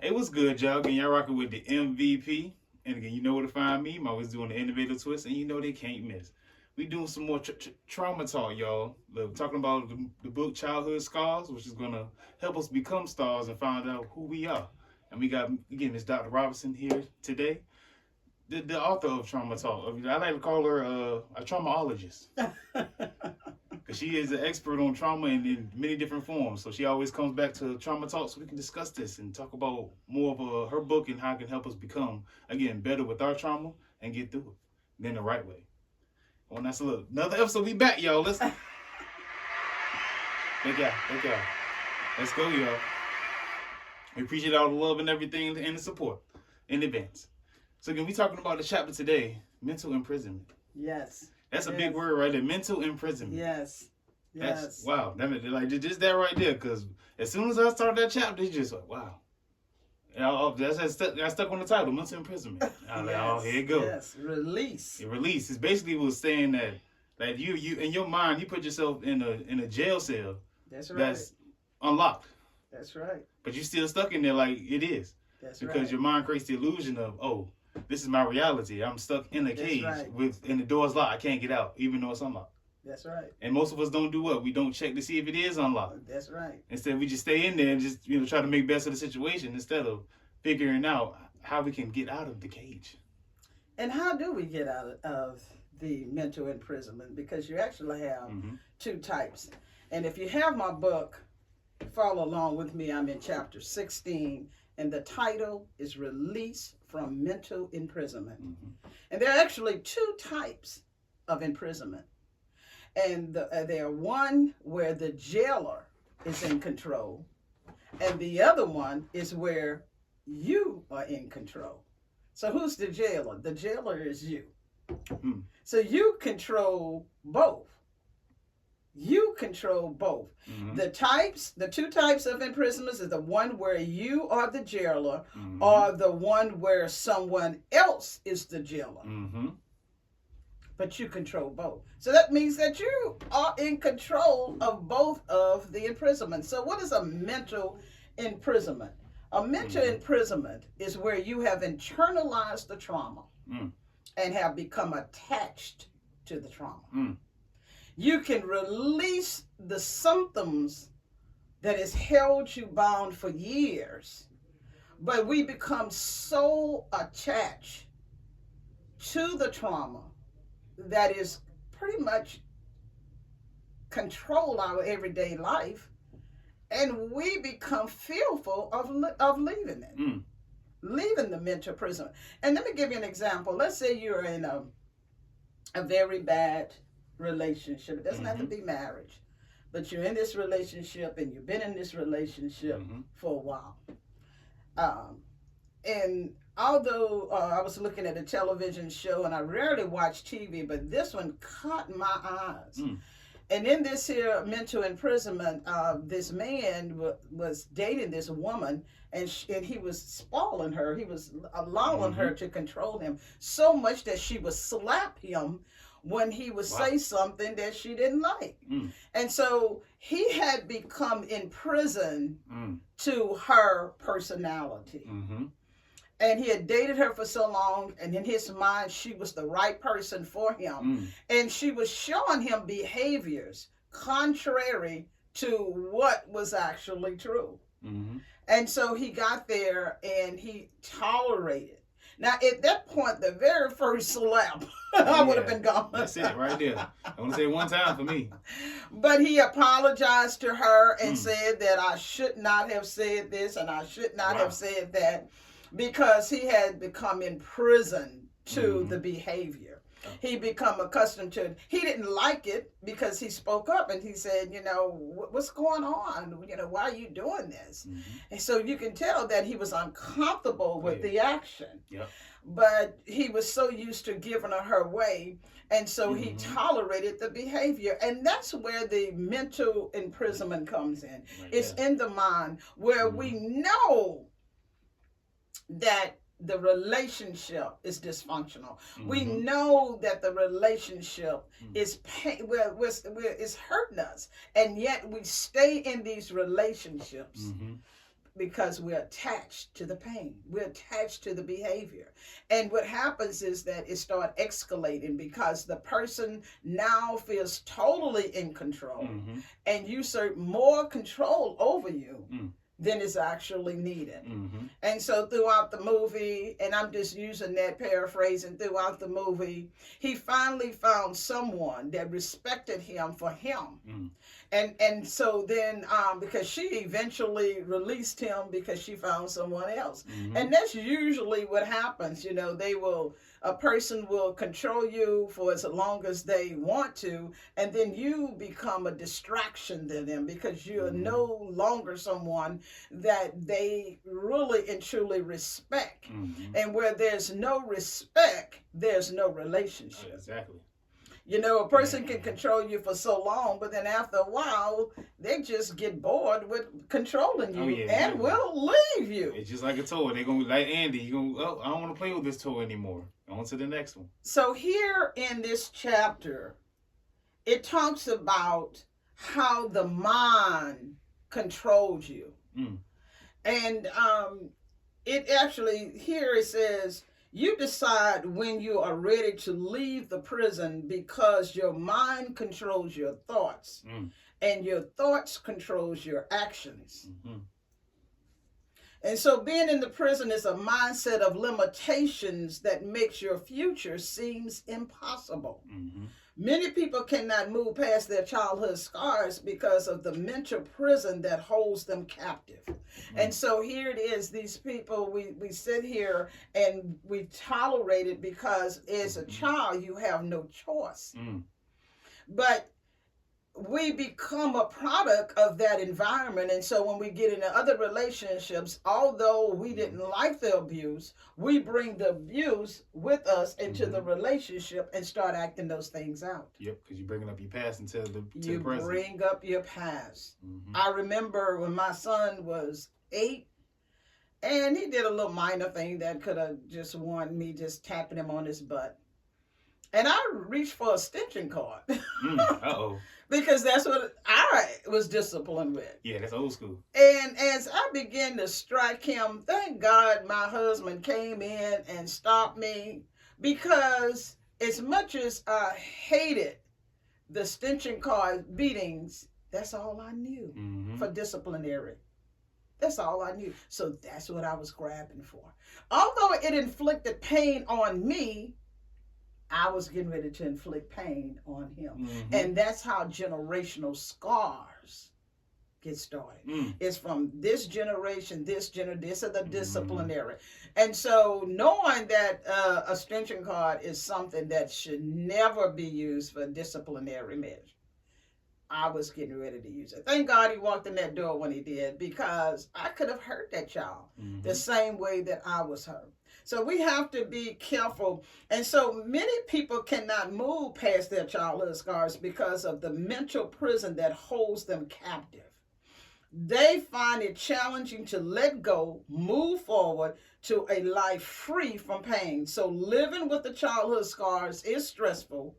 Hey, what's good, y'all? Again, y'all rocking with the MVP. And again, you know where to find me. I'm always doing the innovative twist, and you know they can't miss. We doing some more trauma talk, y'all. Talking about the book Childhood Scars, which is going to help us become stars and find out who we are. And we got, again, Miss Dr. Robinson here today, the author of Trauma Talk. I like to call her a traumaologist. Because she is an expert on trauma in many different forms. So she always comes back to Trauma Talk so we can discuss this and talk about more of her book and how it can help us become, again, better with our trauma and get through it then the right way. Well, that's another episode. We back, y'all. Thank y'all. Let's go, y'all. We appreciate all the love and everything and the support in advance. So again, we talking about the chapter today, mental imprisonment. Yes. That's a big word right there, mental imprisonment. Yes. That's, wow. Like, just that right there, because as soon as I started that chapter, it's just like, wow. That's stuck on the title, mental imprisonment. I was like, oh, here it goes. Yes, release. Release. It basically was saying that you in your mind, you put yourself in a jail cell. That's right. That's unlocked. That's right. But you're still stuck in there like it is. That's because right. your mind creates the illusion of, oh, this is my reality. I'm stuck in a cage and the door's locked. I can't get out, even though it's unlocked. That's right. And most of us don't do what? We don't check to see if it is unlocked. That's right. Instead, we just stay in there and just try to make best of the situation instead of figuring out how we can get out of the cage. And how do we get out of the mental imprisonment? Because you actually have two types. And if you have my book, follow along with me. I'm in chapter 16, and the title is Release from Mental Imprisonment. And there are actually two types of imprisonment. And there are one where the jailer is in control, and the other one is where you are in control. So who's the jailer? The jailer is you. So you control both. You control both. The two types of imprisonments is the one where you are the jailer or the one where someone else is the jailer. But you control both. So that means that you are in control of both of the imprisonment. So what is a mental imprisonment? A mental imprisonment is where you have internalized the trauma and have become attached to the trauma. You can release the symptoms that has held you bound for years, but we become so attached to the trauma that is pretty much control our everyday life, and we become fearful of leaving it, leaving the mental prison. And let me give you an example. Let's say you're in a very bad relationship. It doesn't have to be marriage, but you're in this relationship and you've been in this relationship for a while. And although I was looking at a television show, and I rarely watch TV, but this one caught my eyes. And in this here mental imprisonment, this man was dating this woman, and he was spoiling her. He was allowing her to control him so much that she would slap him when he would say something that she didn't like. And so he had become imprisoned to her personality. And he had dated her for so long, and in his mind, she was the right person for him. And she was showing him behaviors contrary to what was actually true. And so he got there, and he tolerated. Now, at that point, the very first slap, I would have been gone. That's it, right there. I want to say it one time for me. But he apologized to her and said that I should not have said this, and I should not have said that, because he had become imprisoned to the behavior. He become accustomed to it. He didn't like it because he spoke up and he said, what's going on? Why are you doing this? And so you can tell that he was uncomfortable with the action. But he was so used to giving her way, and so he tolerated the behavior. And that's where the mental imprisonment comes in. It's in the mind, where we know that the relationship is dysfunctional. We know that the relationship is is hurting us, and yet we stay in these relationships because we're attached to the pain. We're attached to the behavior. And what happens is that it starts escalating because the person now feels totally in control and usurp more control over you than is actually needed. And so throughout the movie, and I'm just using that paraphrasing, throughout the movie, he finally found someone that respected him for him. And so then, because she eventually released him because she found someone else. And that's usually what happens. You know, a person will control you for as long as they want to, and then you become a distraction to them because you're no longer someone that they really and truly respect. And where there's no respect, there's no relationship. Exactly. You know, a person can control you for so long, but then after a while, they just get bored with controlling you and will leave you. It's just like a toy. They're going to be like Andy. You're going, oh, I don't want to play with this toy anymore. On to the next one. So here in this chapter, it talks about how the mind controls you. And it actually, here it says, you decide when you are ready to leave the prison because your mind controls your thoughts and your thoughts controls your actions. And so being in the prison is a mindset of limitations that makes your future seems impossible. Many people cannot move past their childhood scars because of the mental prison that holds them captive. And so here it is, these people, we sit here and we tolerate it because as a child, you have no choice. But we become a product of that environment. And so when we get into other relationships, although we didn't like the abuse, we bring the abuse with us into the relationship and start acting those things out. Yep, because you're bringing up your past into the present. You bring up your past. I remember when my son was 8, and he did a little minor thing that could have just wanted me just tapping him on his butt. And I reached for a stitching cord. Uh-oh. Because that's what I was disciplined with. Yeah, that's old school. And as I began to strike him, thank God my husband came in and stopped me. Because as much as I hated the stitching cord beatings, that's all I knew for disciplinary. That's all I knew. So that's what I was grabbing for. Although it inflicted pain on me, I was getting ready to inflict pain on him. And that's how generational scars get started. It's from this generation, this are the disciplinary. And so knowing that a stitching card is something that should never be used for disciplinary measure, I was getting ready to use it. Thank God he walked in that door when he did, because I could have hurt that child the same way that I was hurt. So we have to be careful. And so many people cannot move past their childhood scars because of the mental prison that holds them captive. They find it challenging to let go, move forward to a life free from pain. So living with the childhood scars is stressful,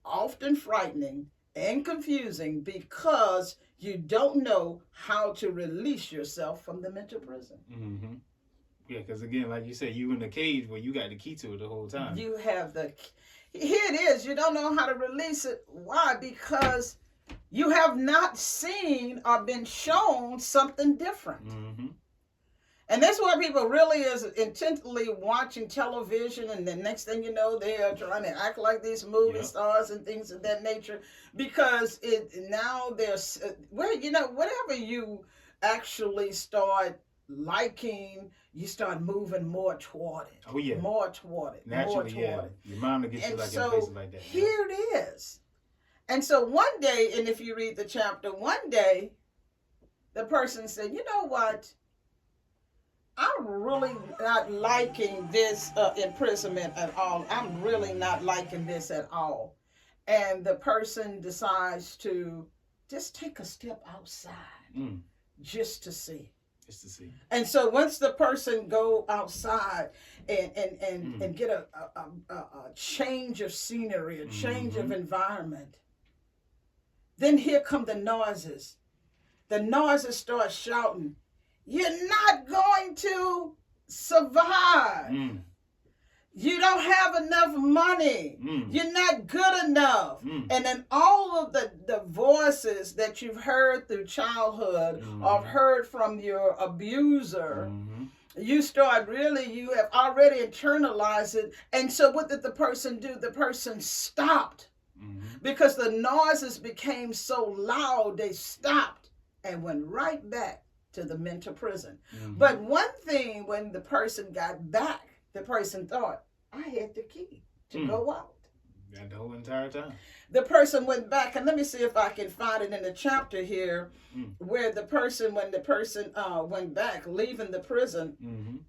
often frightening, and confusing because you don't know how to release yourself from the mental prison. Yeah, because again, like you said, you in the cage where you got the key to it the whole time. You have here it is. You don't know how to release it. Why? Because you have not seen or been shown something different. And that's why people really is intently watching television, and the next thing you know, they are trying to act like these movie stars and things of that nature, because now there's, whatever you actually start liking, you start moving more toward it. Oh, yeah. More toward it. Naturally, more toward it. Your mind will get you like in places like that. Here it is. And so one day, and if you read the chapter, one day, the person said, you know what? I'm really not liking this imprisonment at all. I'm really not liking this at all. And the person decides to just take a step outside just to see. Just to see. And so once the person go outside and get a change of scenery, a change of environment, then here come the noises. The noises start shouting, you're not going to survive. You don't have enough money. You're not good enough. And then all of the voices that you've heard through childhood or heard from your abuser, you have already internalized it. And so what did the person do? The person stopped because the noises became so loud, they stopped and went right back to the mental prison. But one thing, when the person got back, the person thought, I had the key to go out. That the whole entire time. The person went back, and let me see if I can find it in the chapter here, where when the person went back, leaving the prison,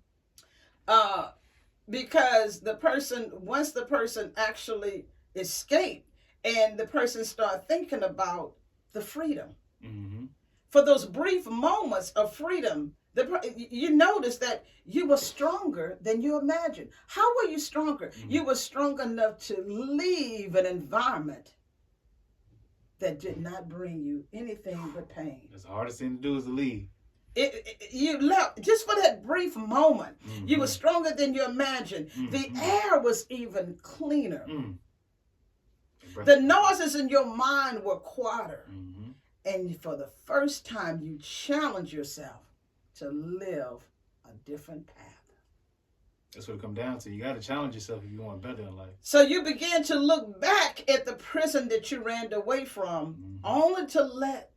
because once the person actually escaped, and the person started thinking about the freedom. For those brief moments of freedom, you notice that you were stronger than you imagined. How were you stronger? You were strong enough to leave an environment that did not bring you anything but pain. That's the hardest thing to do is to leave. You left just for that brief moment. You were stronger than you imagined. The air was even cleaner. The noises in your mind were quieter. And for the first time, you challenge yourself to live a different path. That's what it comes down to. You got to challenge yourself if you want better in life. So you begin to look back at the prison that you ran away from, only to let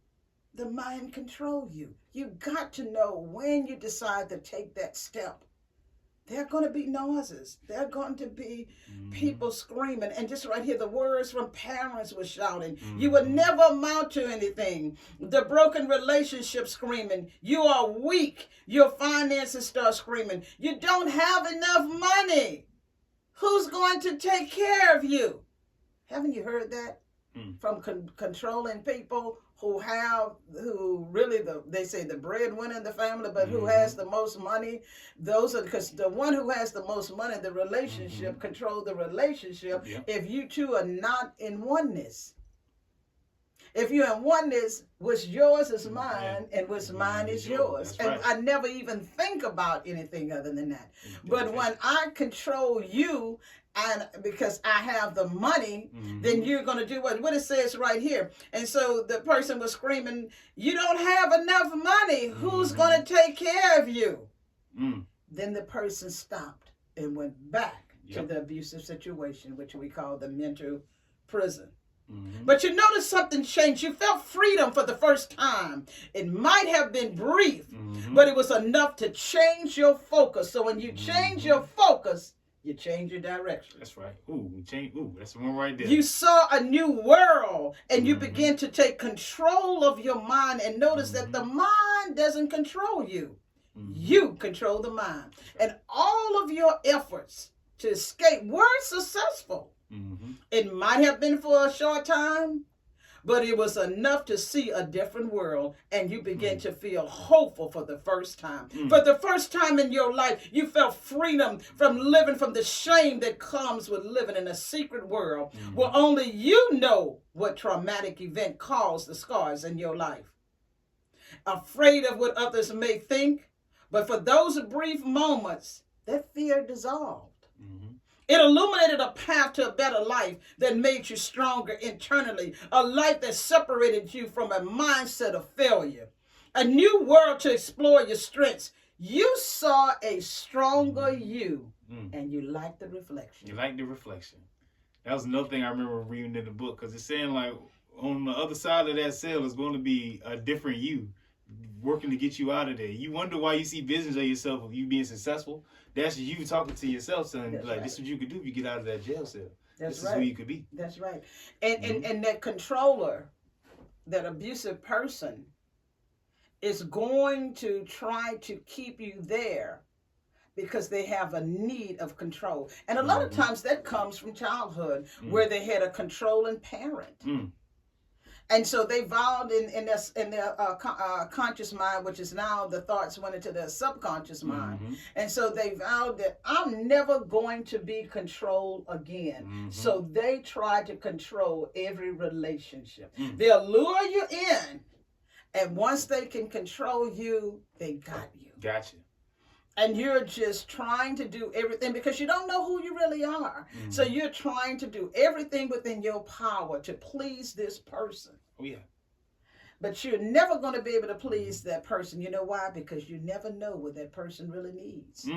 the mind control you. You got to know when you decide to take that step. There are going to be noises. There are going to be people screaming. And just right here, the words from parents were shouting. You will never amount to anything. The broken relationship screaming. You are weak. Your finances start screaming. You don't have enough money. Who's going to take care of you? Haven't you heard that? From controlling people who really they say the breadwinner in the family, but who has the most money. Because the one who has the most money, the relationship, control the relationship. If you two are not in oneness. If you're in oneness, what's yours is mine, and what's mine is yours. And I never even think about anything other than that. But when I control you, and because I have the money, then you're going to do what it says right here. And so the person was screaming, you don't have enough money. Who's going to take care of you? Then the person stopped and went back to the abusive situation, which we call the mental prison. But you notice something changed. You felt freedom for the first time. It might have been brief, but it was enough to change your focus. So when you change your focus, you change your direction. That's right. That's the one right there. You saw a new world, and you begin to take control of your mind, and notice that the mind doesn't control you. You control the mind. And all of your efforts to escape were successful. It might have been for a short time, but it was enough to see a different world, and you begin to feel hopeful for the first time. For the first time in your life, you felt freedom from living from the shame that comes with living in a secret world where only you know what traumatic event caused the scars in your life. Afraid of what others may think, but for those brief moments, that fear dissolved. It illuminated a path to a better life that made you stronger internally, a life that separated you from a mindset of failure, a new world to explore your strengths. You saw a stronger you, and you liked the reflection. You liked the reflection. That was another thing I remember reading in the book, because it's saying like on the other side of that cell is going to be a different you working to get you out of there. You wonder why you see visions of yourself of you being successful. That's you talking to yourself, saying, this is what you could do if you get out of that jail cell. This is who you could be. That's right. And that controller, that abusive person, is going to try to keep you there because they have a need of control. And a lot of times that comes from childhood, where they had a controlling parent. And so they vowed in their conscious mind, which is now the thoughts went into their subconscious mind. And so they vowed that I'm never going to be controlled again. So they try to control every relationship. They'll lure you in And once they can control you, they got you. Gotcha. And you're just trying to do everything because you don't know who you really are. Mm-hmm. So you're trying to do everything within your power to please this person. Oh, yeah. But you're never going to be able to please that person. You know why? Because you never know what that person really needs.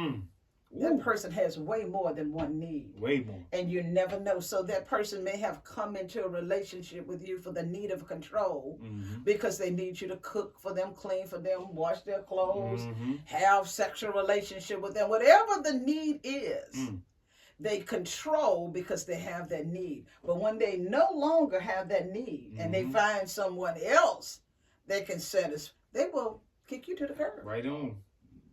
That person has way more than one need. Way more. And you never know. So that person may have come into a relationship with you for the need of control because they need you to cook for them, clean for them, wash their clothes, have sexual relationship with them. Whatever the need is, they control because they have that need. But when they no longer have that need and they find someone else that can satisfy, they will kick you to the curb. Right on.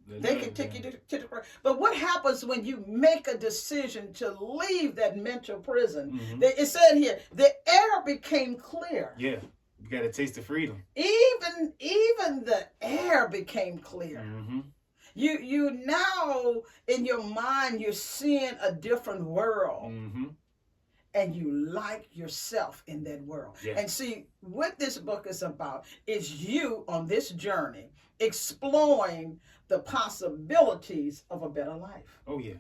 They can take you to the curb. But what happens when you make a decision to leave that mental prison? It said here, the air became clear. Yeah, you got to taste the freedom. Even the air became clear. You now, in your mind, you're seeing a different world. And you like yourself in that world. Yeah. And see, what this book is about is you on this journey exploring the possibilities of a better life. Oh, yeah.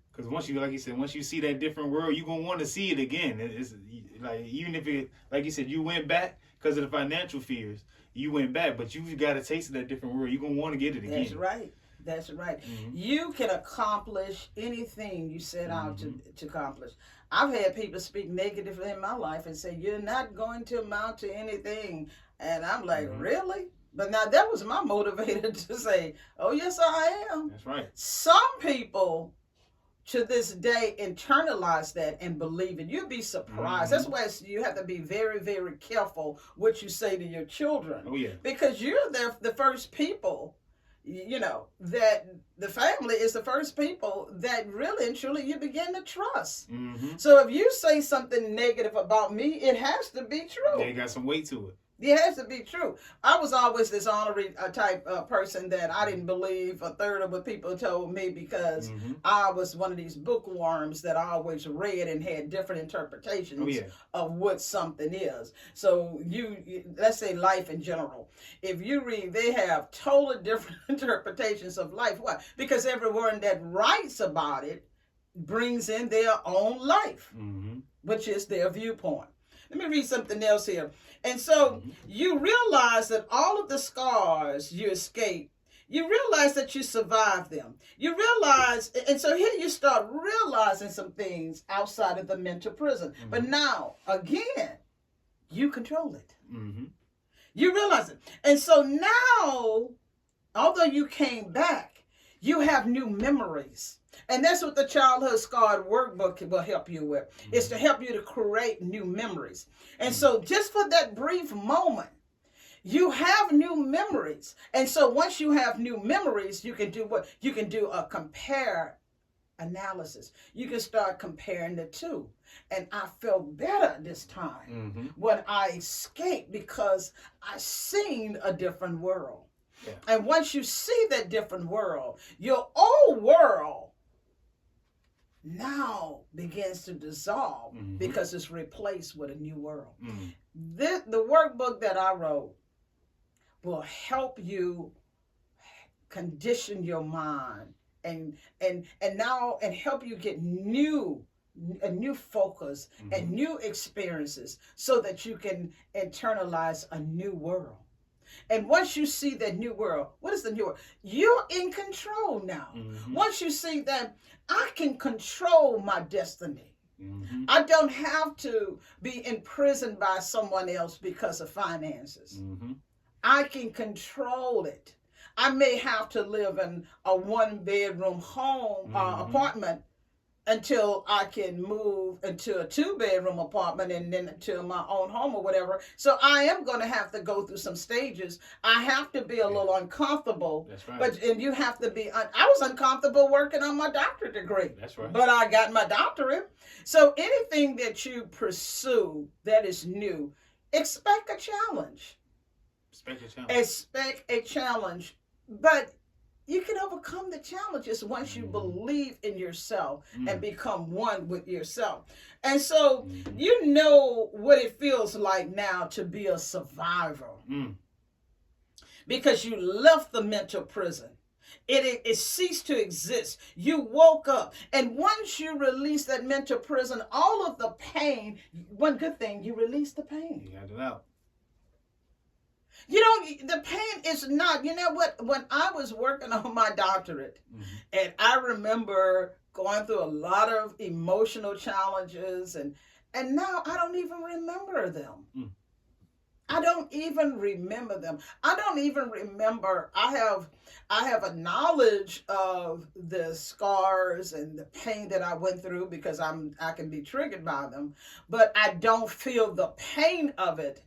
Because once you, like you said, once you see that different world, you're going to want to see it again. It's like, even if it, like you said, you went back because of the financial fears, you went back, but you got a taste of that different world. You're going to want to get it again. That's right. That's right. You can accomplish anything you set out to accomplish. I've had people speak negatively in my life and say, you're not going to amount to anything. And I'm like, really? But now that was my motivator to say, oh, yes, I am. That's right. Some people to this day internalize that and believe it. You'd be surprised. That's why you have to be very, very careful what you say to your children. Oh, yeah. Because you're the first people, you know, that the family is the first people that really and truly you begin to trust. So if you say something negative about me, it has to be true. Yeah, it got some weight to it. It has to be true. I was always this honorary type person that I didn't believe a third of what people told me because I was one of these bookworms that I always read and had different interpretations of what something is. So you let's say life in general. If you read, they have totally different interpretations of life. Why? Because everyone that writes about it brings in their own life, which is their viewpoint. Let me read something else here. And so you realize that all of the scars you escaped, you realize that you survived them. You realize, and so here you start realizing some things outside of the mental prison. But now, again, you control it. You realize it. And so now, although you came back, you have new memories. And that's what the Childhood Scarred Workbook will help you with. It's to help you to create new memories. And so just for that brief moment, you have new memories. And so once you have new memories, you can do what? You can do a compare analysis. You can start comparing the two. And I felt better this time when I escaped because I seen a different world. Yeah. And once you see that different world, your old world now begins to dissolve because it's replaced with a new world. The workbook that I wrote will help you condition your mind and help you get a new focus and new experiences so that you can internalize a new world. And once you see that new world, what is the new world? You're in control now. Once you see that I can control my destiny. I don't have to be imprisoned by someone else because of finances. I can control it. I may have to live in a one-bedroom home apartment until I can move into a two-bedroom apartment and then to my own home or whatever. So I am going to have to go through some stages. I have to be a little uncomfortable. That's right. But and you have to be. I was uncomfortable working on my doctorate degree. That's right. But I got my doctorate. So anything that you pursue that is new, expect a challenge. Expect a challenge. But you can overcome the challenges once you believe in yourself and become one with yourself. And so you know what it feels like now to be a survivor. because you left the mental prison. It ceased to exist. You woke up. And once you release that mental prison, all of the pain, one good thing, you release the pain. You got it out. You know, the pain is not, you know what, when I was working on my doctorate, and I remember going through a lot of emotional challenges, and now I don't even remember them. I don't even remember them. I don't even remember. I have a knowledge of the scars and the pain that I went through because I can be triggered by them, but I don't feel the pain of it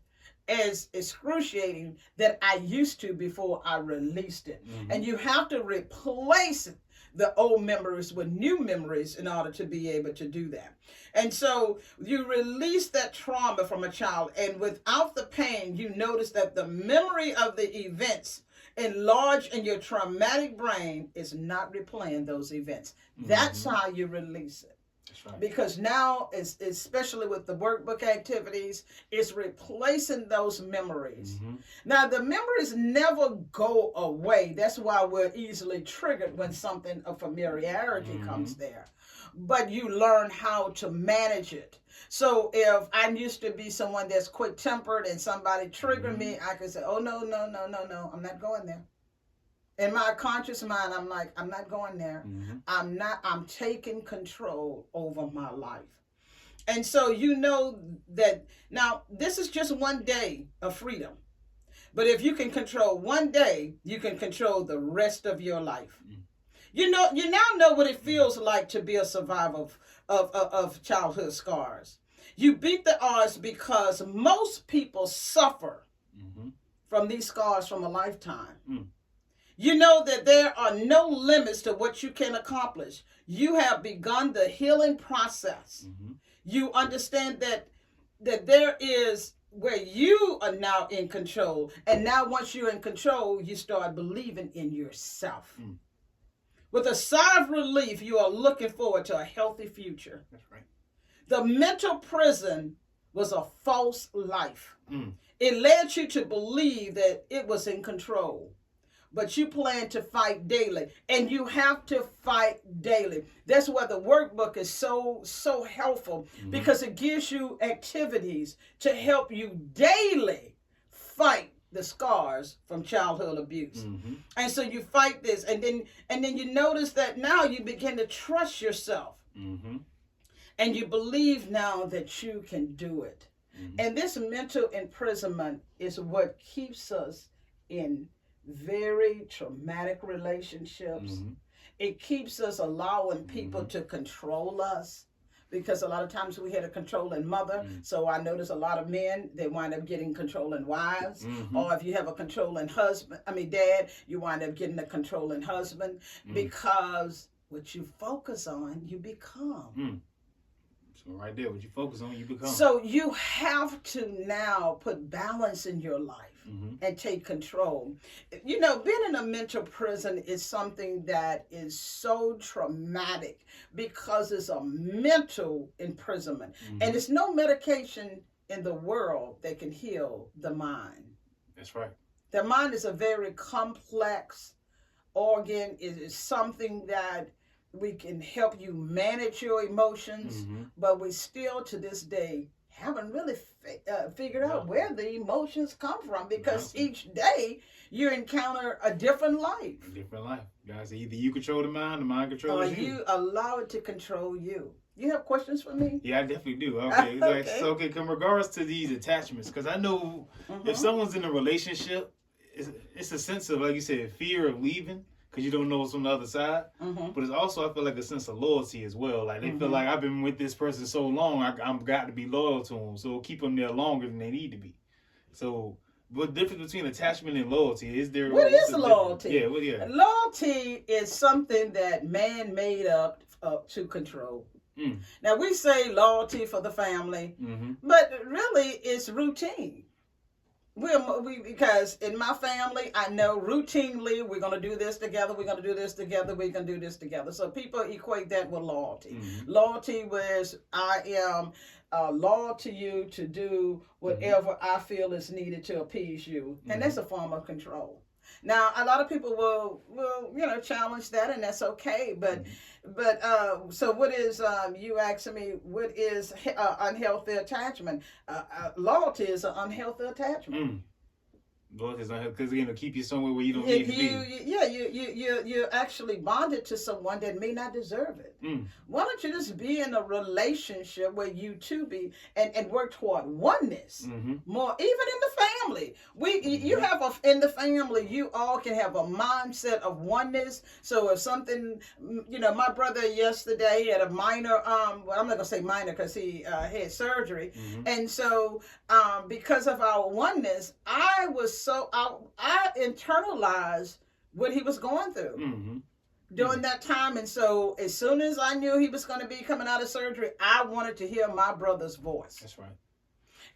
as excruciating that I used to before I released it. And you have to replace the old memories with new memories in order to be able to do that. And so you release that trauma from a child, and without the pain, you notice that the memory of the events enlarged in your traumatic brain is not replaying those events. That's how you release it. That's right. Because now, especially with the workbook activities, it's replacing those memories. Now, the memories never go away. That's why we're easily triggered when something of familiarity comes there. But you learn how to manage it. So if I used to be someone that's quick-tempered and somebody triggered me, I could say, oh, no, I'm not going there. In my conscious mind, I'm like, I'm not going there. I'm taking control over my life. And so you know that now this is just one day of freedom. But if you can control one day, you can control the rest of your life. You now know what it feels like to be a survivor of childhood scars. You beat the odds because most people suffer from these scars from a lifetime. You know that there are no limits to what you can accomplish. You have begun the healing process. You understand that there is where you are now in control. And now once you're in control, you start believing in yourself. With a sigh of relief, you are looking forward to a healthy future. That's right. The mental prison was a false life. It led you to believe that it was in control. But you plan to fight daily, and you have to fight daily. That's why the workbook is so helpful, because it gives you activities to help you daily fight the scars from childhood abuse. And so you fight this, and then you notice that now you begin to trust yourself. And you believe now that you can do it. And this mental imprisonment is what keeps us in very traumatic relationships. It keeps us allowing people to control us, because a lot of times we had a controlling mother. So I notice a lot of men, they wind up getting controlling wives. Or if you have a controlling dad, you wind up getting a controlling husband, because what you focus on, you become. So right there, what you focus on, you become. So you have to now put balance in your life and take control. You know, being in a mental prison is something that is so traumatic because it's a mental imprisonment. And there's no medication in the world that can heal the mind. That's right. The mind is a very complex organ. It is something that we can help you manage your emotions, but we still to this day haven't really figured out where the emotions come from, because each day you encounter a different life. A different life. Guys, either you control the mind controls you. Or you allow it to control you. You have questions for me? Yeah, I definitely do. Okay. Okay. In regards to these attachments, because I know if someone's in a relationship, it's a sense of, like you said, fear of leaving, because you don't know what's on the other side. But it's also, I feel like, a sense of loyalty as well. Like, they feel like, I've been with this person so long, I've got to be loyal to them. So keep them there longer than they need to be. So, what difference between attachment and loyalty? Is there? What is loyalty? Yeah. Loyalty is something that man made up to control. Now, we say loyalty for the family, but really it's routine. Because in my family, I know routinely we're going to do this together, we're going to do this together, we're going to do this together. So people equate that with loyalty. Loyalty was, I am loyal to you to do whatever I feel is needed to appease you. And that's a form of control. Now, a lot of people will challenge that, and that's okay. But so what is you asking me? What is unhealthy attachment? Loyalty is an unhealthy attachment. Lord, because it'll keep you somewhere where you don't need to be. You're actually bonded to someone that may not deserve it. Why don't you just be in a relationship where you two be and work toward oneness more, even in the family. You have in the family, you all can have a mindset of oneness. So if something, my brother yesterday had a minor, well, I'm not gonna say minor because he had surgery, and so because of our oneness, I internalized what he was going through during that time. And so as soon as I knew he was going to be coming out of surgery, I wanted to hear my brother's voice. That's right.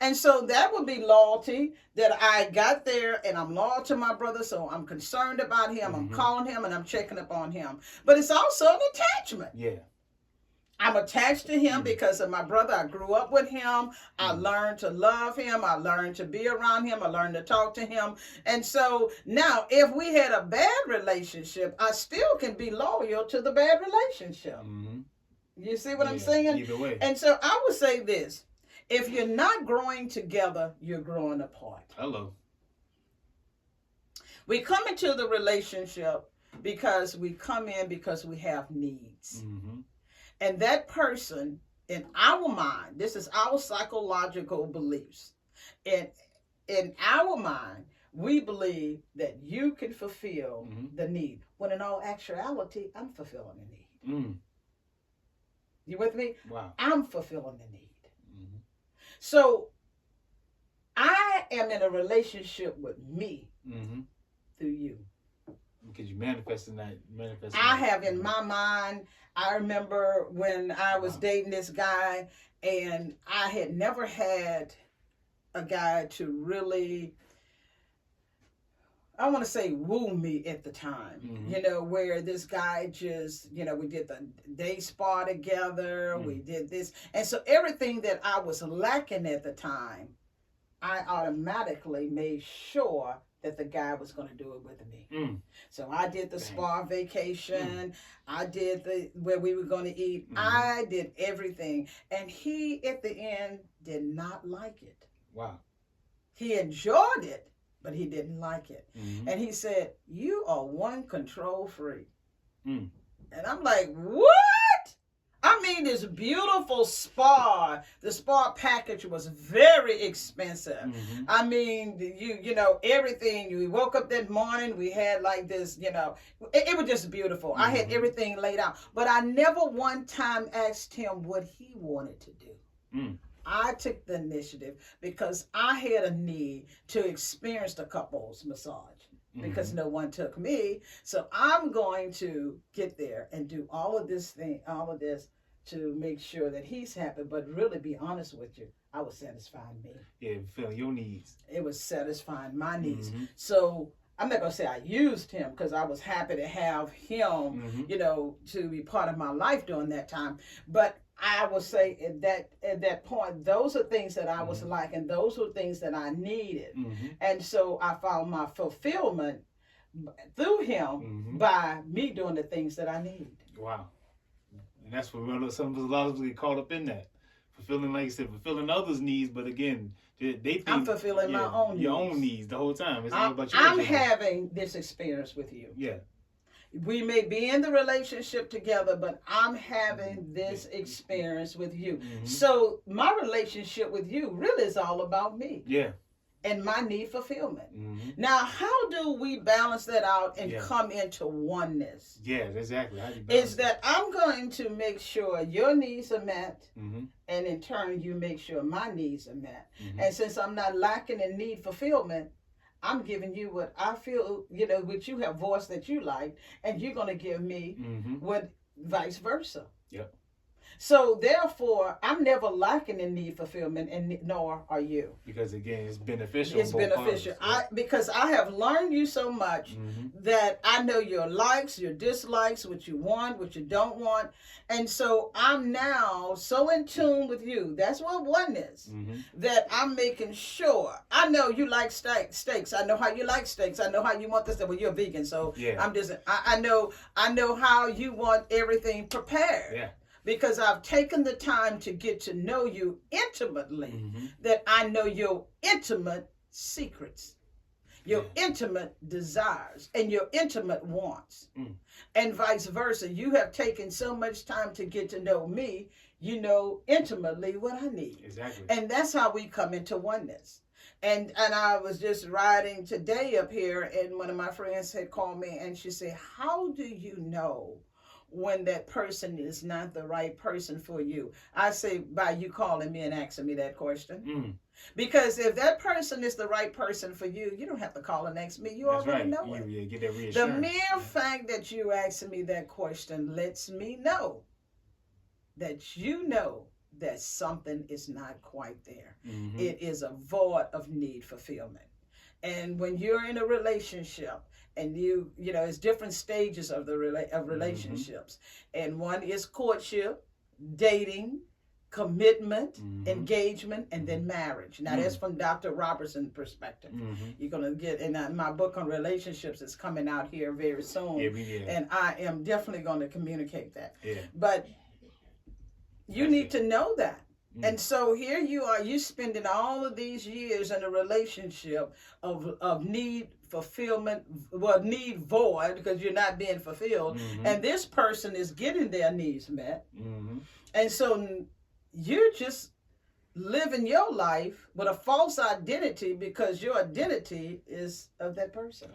And so that would be loyalty, that I got there and I'm loyal to my brother. So I'm concerned about him. I'm calling him and I'm checking up on him. But it's also an attachment. Yeah. I'm attached to him because of my brother. I grew up with him. I learned to love him. I learned to be around him. I learned to talk to him. And so now if we had a bad relationship, I still can be loyal to the bad relationship. You see what I'm saying? Either way. And so I would say this. If you're not growing together, you're growing apart. Hello. We come into the relationship because we have needs. And that person, in our mind, this is our psychological beliefs. In our mind, we believe that you can fulfill the need, when in all actuality, I'm fulfilling the need. You with me? Wow. I'm fulfilling the need. So I am in a relationship with me through you. Because you manifesting that. I have in my mind, I remember when I was dating this guy, and I had never had a guy to really, I want to say, woo me at the time. Where this guy just, we did the day spa together, we did this. And so everything that I was lacking at the time, I automatically made sure that the guy was going to do it with me. So I did the spa vacation. I did where we were going to eat. I did everything. And he, at the end, did not like it. Wow. He enjoyed it, but he didn't like it. And he said, "You are one control freak." And I'm like, what? I mean, this beautiful spa, the spa package was very expensive. I mean, you know, everything. We woke up that morning, we had like this, you know, it was just beautiful. I had everything laid out. But I never one time asked him what he wanted to do. I took the initiative because I had a need to experience the couples massage. Because no one took me. So I'm going to get there and do all of this to make sure that he's happy. But really, be honest with you, I was satisfying me. Yeah, fulfilling your needs. It was satisfying my needs. So I'm not going to say I used him because I was happy to have him, you know, to be part of my life during that time. But I would say at that point, those are things that I was liking. Those were things that I needed. And so I found my fulfillment through him by me doing the things that I need. Wow. And that's what some of us, a lot of us get caught up in that. Fulfilling, like you said, fulfilling others' needs, but again, they think I'm fulfilling my own needs. Your own needs the whole time. It's not about I'm having this experience with you. Yeah. We may be in the relationship together, but I'm having this experience with you. So my relationship with you really is all about me. Yeah. And my need fulfillment. Now, how do we balance that out and come into oneness? Yeah, exactly. How do you balance that I'm going to make sure your needs are met, and in turn, you make sure my needs are met. And since I'm not lacking in need fulfillment, I'm giving you what I feel, you know, what you have voiced that you like, and you're going to give me what vice versa. Yep. So therefore, I'm never lacking in need fulfillment, and nor are you. Because again, it's beneficial. It's beneficial. Because I have learned you so much that I know your likes, your dislikes, what you want, what you don't want, and so I'm now so in tune with you. That's what oneness. That I'm making sure. I know you like steaks. I know how you like steaks. I know how you want this. Well, you're vegan, so I'm just. I know how you want everything prepared. Yeah. Because I've taken the time to get to know you intimately, that I know your intimate secrets, your intimate desires, and your intimate wants. And vice versa. You have taken so much time to get to know me, you know intimately what I need. Exactly. And that's how we come into oneness. And I was just riding today up here, and one of my friends had called me, and she said, how do you know when that person is not the right person for you? I say, by you calling me and asking me that question. Because if that person is the right person for you, you don't have to call and ask me. You already know it. You get that reassurance. The mere fact that you asking me that question lets me know that you know that something is not quite there. It is a void of need fulfillment. And when you're in a relationship, and you know, it's different stages of the relationships. And one is courtship, dating, commitment, engagement, and then marriage. Now that's from Dr. Robertson's perspective. You're going to get, and my book on relationships is coming out here very soon. And I am definitely going to communicate that. But you need to know that. And so here you are, you spending all of these years in a relationship of need fulfillment, well, need void, because you're not being fulfilled, and this person is getting their needs met. And so you're just living your life with a false identity, because your identity is of that person.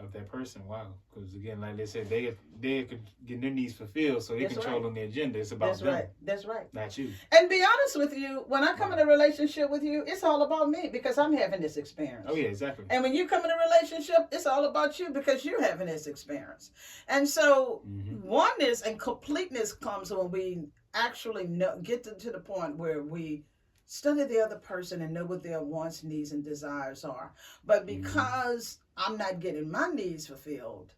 Wow. Because again, like they said, they could get their needs fulfilled, so they're controlling the agenda. It's about them. That's right. Not you. And be honest with you, when I come in a relationship with you, it's all about me, because I'm having this experience. Oh yeah, exactly. And when you come in a relationship, it's all about you, because you're having this experience. And so oneness and completeness comes when we actually get to the point where we study the other person and know what their wants, needs, and desires are. But because I'm not getting my needs fulfilled,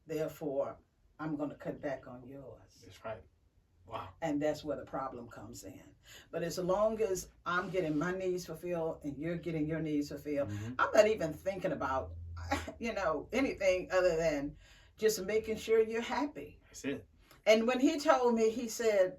therefore, I'm going to cut back on yours. That's right. Wow. And that's where the problem comes in. But as long as I'm getting my needs fulfilled and you're getting your needs fulfilled, I'm not even thinking about, you know, anything other than just making sure you're happy. That's it. And when he told me, he said,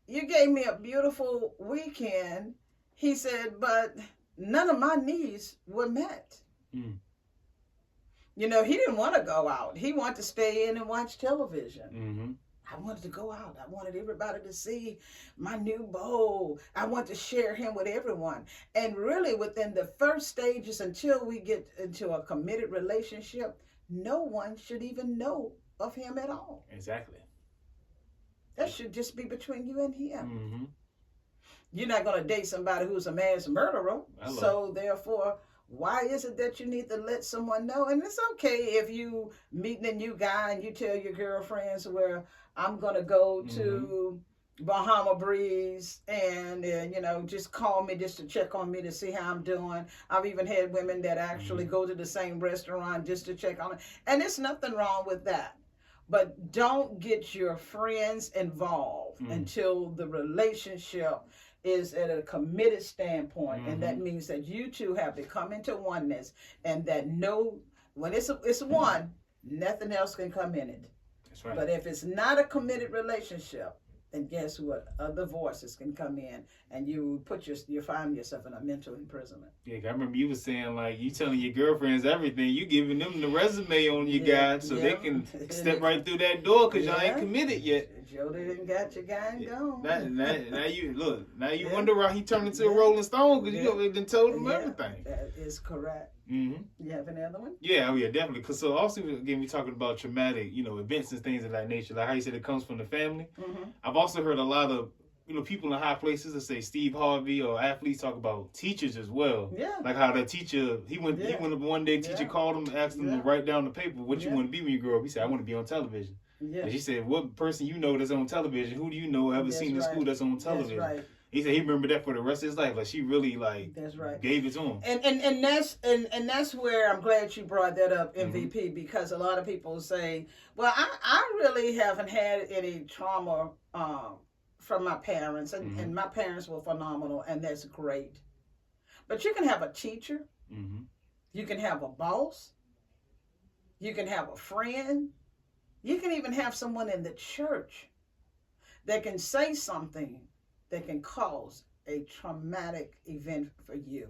you gave me a beautiful weekend. He said, but none of my needs were met. You know, he didn't want to go out. He wanted to stay in and watch television. I wanted to go out. I wanted everybody to see my new bow. I want to share him with everyone. And really, within the first stages, until we get into a committed relationship, no one should even know of him at all. Exactly. That should just be between you and him. You're not going to date somebody who's a mass murderer. So therefore, why is it that you need to let someone know? And it's okay if you meeting a new guy and you tell your girlfriends, where I'm going to go to Bahama Breeze, and you know, just call me just to check on me to see how I'm doing. I've even had women that actually go to the same restaurant just to check on it. And there's nothing wrong with that. But don't get your friends involved until the relationship is at a committed standpoint. And that means that you two have to come into oneness, and that when it's one, nothing else can come in it. That's right. But if it's not a committed relationship, then guess what? Other voices can come in, and you find yourself in a mental imprisonment. Yeah, I remember you was saying, like, you telling your girlfriends everything. You giving them the resume on your guy, so they can step right through that door, because y'all ain't committed yet. Jody didn't got your guy and gone. Now you wonder why he turned into a Rolling Stone, because you already done told him everything. That is correct. You have any other one? Yeah, definitely. Because so also, again, we talking about traumatic, events and things of that nature. Like how you said it comes from the family. I've also heard a lot of people in high places that say Steve Harvey or athletes talk about teachers as well. Yeah. Like how the teacher, he went up one day, teacher called him, asked him to write down the paper, what you want to be when you grow up. He said, I want to be on television. Yeah. And she said, what person you know that's on television? Who do you know ever seen in school that's on television? That's right. He said he remembered that for the rest of his life. Like she really that's right. gave it to him. And that's where I'm glad you brought that up, MVP, because a lot of people say, well, I really haven't had any trauma from my parents, and my parents were phenomenal, and that's great. But you can have a teacher, you can have a boss, you can have a friend, you can even have someone in the church that can say something that can cause a traumatic event for you.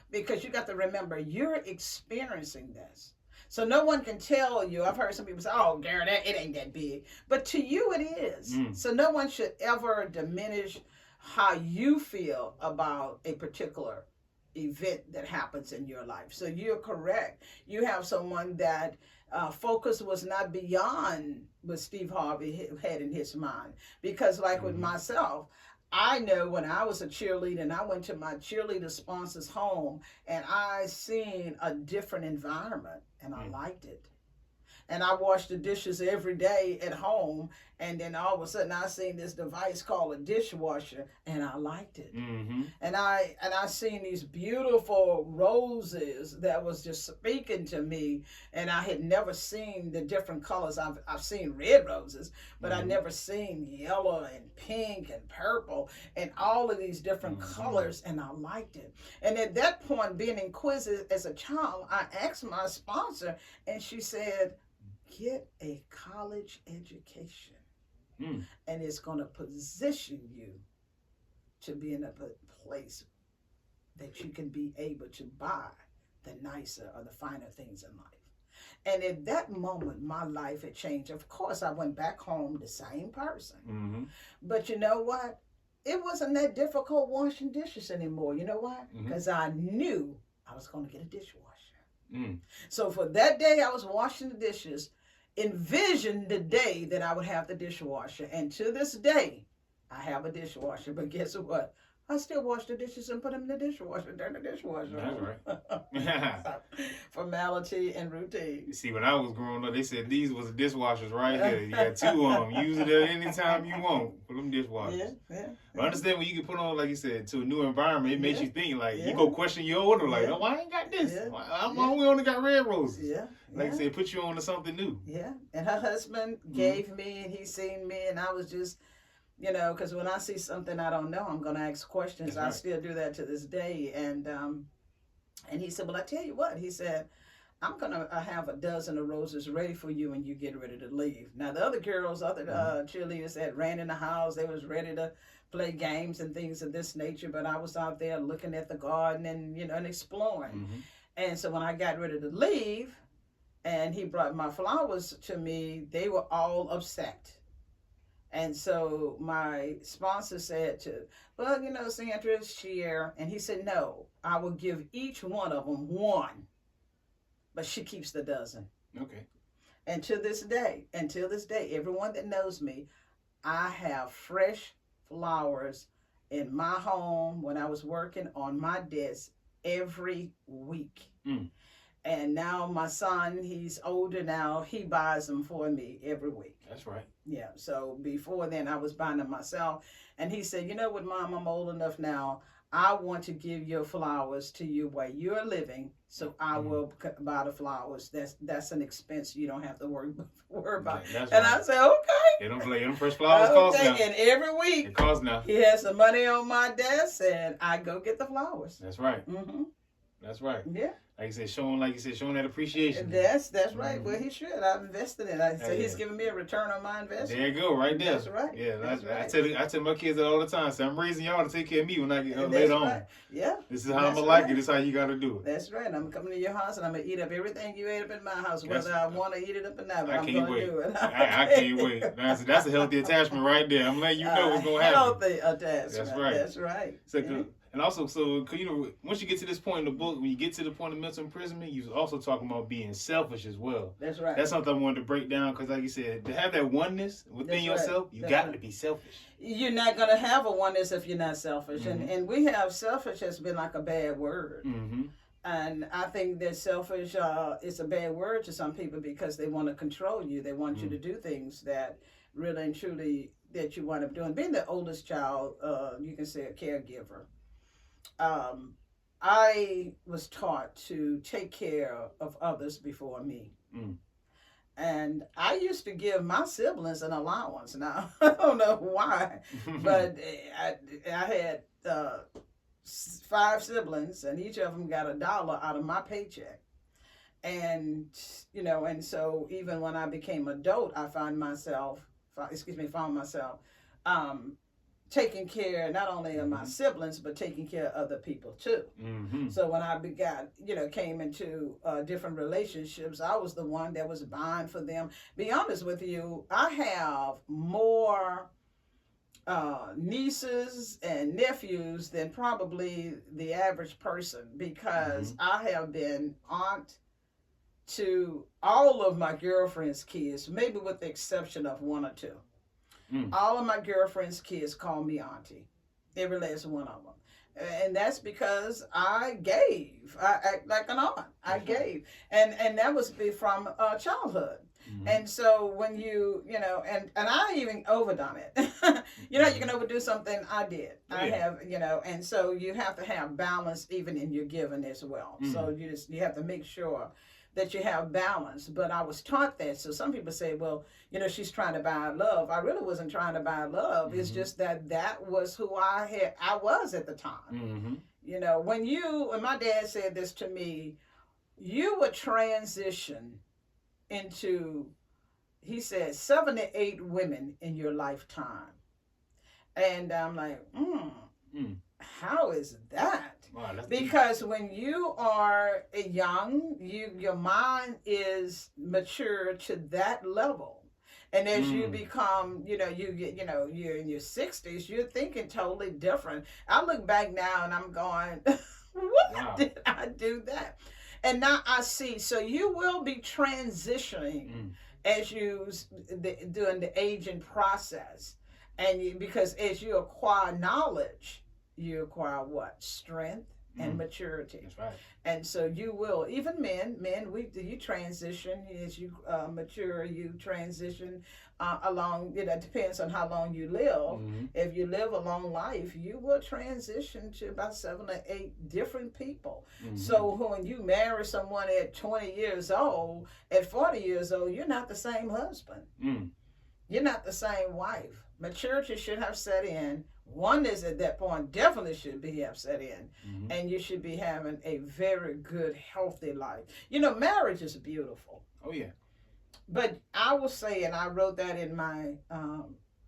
Because you got to remember, you're experiencing this. So no one can tell you. I've heard some people say, oh, Gary, it ain't that big. But to you, it is. So no one should ever diminish how you feel about a particular event that happens in your life. So you're correct. You have someone that focus was not beyond what Steve Harvey had in his mind. Because like with myself, I know when I was a cheerleader and I went to my cheerleader sponsor's home and I seen a different environment and I liked it. And I washed the dishes every day at home, and then all of a sudden I seen this device called a dishwasher and I liked it. And I seen these beautiful roses that was just speaking to me, and I had never seen the different colors. I've seen red roses, but I never seen yellow and pink and purple and all of these different colors, and I liked it. And at that point, being inquisitive as a child, I asked my sponsor, and she said, get a college education, and it's going to position you to be in a place that you can be able to buy the nicer or the finer things in life. And at that moment, my life had changed. Of course, I went back home the same person. But you know what? It wasn't that difficult washing dishes anymore. You know why? Because I knew I was going to get a dishwasher. So for that day I was washing the dishes, envisioned the day that I would have the dishwasher. And to this day, I have a dishwasher. But guess what? I still wash the dishes and put them in the dishwasher, turn the dishwasher. That's right. Formality and routine. You see, when I was growing up, they said these was dishwashers right here. You got two of them. Use it at any time you want. Put them dishwashers. Yeah. But I understand when you can put on, like you said, to a new environment, it makes you think, like, you go question your order, like, oh, I ain't got this. I only got red roses. Like I said, put you on to something new. Yeah. And her husband gave me, and he seen me, and I was just, you know, because when I see something I don't know, I'm going to ask questions. That's right. I still do that to this day. And he said, well, I tell you what. He said, I'm going to have a dozen of roses ready for you when you get ready to leave. Now, the other girls, cheerleaders that ran in the house, they was ready to play games and things of this nature. But I was out there looking at the garden and, you know, and exploring. And so when I got ready to leave and he brought my flowers to me, they were all upset. And so my sponsor said well, you know, Sandra, share. And he said, no, I will give each one of them one, but she keeps the dozen. Okay. And until this day, everyone that knows me, I have fresh flowers in my home when I was working on my desk every week. And now my son, he's older now, he buys them for me every week. That's right. Yeah, so before then I was buying them myself. And he said, you know what, Mom, I'm old enough now. I want to give your flowers to you where you're living, so I will buy the flowers. That's an expense you don't have to worry about. That's and right. I said, okay. Them fresh flowers cost now. And every week, it costs now. He has some money on my desk, and I go get the flowers. That's right. That's right. Yeah. Like you said, showing that appreciation. That's right. Well, he should. I've invested in it. So he's giving me a return on my investment. There you go, right there. That's right. Yeah, that's right. I tell my kids that all the time. So I'm raising y'all to take care of me when I get later on. Yeah. This is how I'm gonna like it. This is how you got to do it. That's right. I'm coming to your house and I'm gonna eat up everything you ate up in my house, whether I want to eat it up or not. But I'm gonna do it. I can't wait. That's a healthy attachment right there. I'm letting you know what's gonna happen. Healthy attachment. That's right. That's right. So, And also, so, cause, once you get to this point in the book, when you get to the point of mental imprisonment, you also talking about being selfish as well. That's right. That's something I wanted to break down because, like you said, to have that oneness within yourself, you got to be selfish. You're not going to have a oneness if you're not selfish. And we have selfish has been like a bad word. And I think that selfish is a bad word to some people because they want to control you. They want you to do things that really and truly that you wind up doing. Being the oldest child, you can say a caregiver. I was taught to take care of others before me. And I used to give my siblings an allowance. Now, I don't know why, but I had 5 siblings, and each of them got $1 out of my paycheck. And, and so even when I became adult, I found myself taking care not only of my siblings, but taking care of other people too. So when I came into different relationships, I was the one that was buying for them. Be honest with you, I have more nieces and nephews than probably the average person because I have been aunt to all of my girlfriend's kids, maybe with the exception of 1 or 2. All of my girlfriend's kids call me auntie, every last one of them. And that's because I gave. I act like an aunt. I gave. And that was from childhood. And so when and I even overdone it. You can overdo something. I did. I have, and so you have to have balance even in your giving as well. So you have to make sure that you have balance. But I was taught that. So some people say, well, she's trying to buy love. I really wasn't trying to buy love. It's just that was who I was at the time. When my dad said this to me, you would transition into, he said, 7 to 8 women in your lifetime. And I'm like, how is that? Wow, because when you are young, your mind is mature to that level. And as you become, you're in your 60s, you're thinking totally different. I look back now and I'm going, why did I do that? And now I see, so you will be transitioning as during the aging process. And because as you acquire knowledge, you acquire what? Strength and maturity. That's right. And so you will, even men, you transition as you mature, you transition along, it depends on how long you live. If you live a long life, you will transition to about 7 or 8 different people. So when you marry someone at 20 years old, at 40 years old, you're not the same husband. You're not the same wife. Maturity should have set in. Oneness at that point definitely should have set in. And you should be having a very good, healthy life. Marriage is beautiful. Oh, yeah. But I will say, and I wrote that in my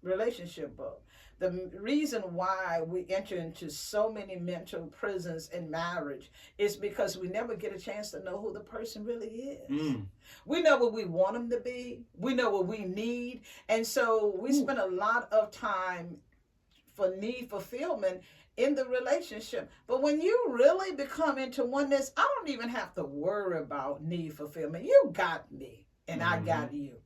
relationship book, the reason why we enter into so many mental prisons in marriage is because we never get a chance to know who the person really is. We know what we want them to be. We know what we need. And so we spend a lot of time for need fulfillment in the relationship. But when you really become into oneness, I don't even have to worry about need fulfillment. You got me and I got you.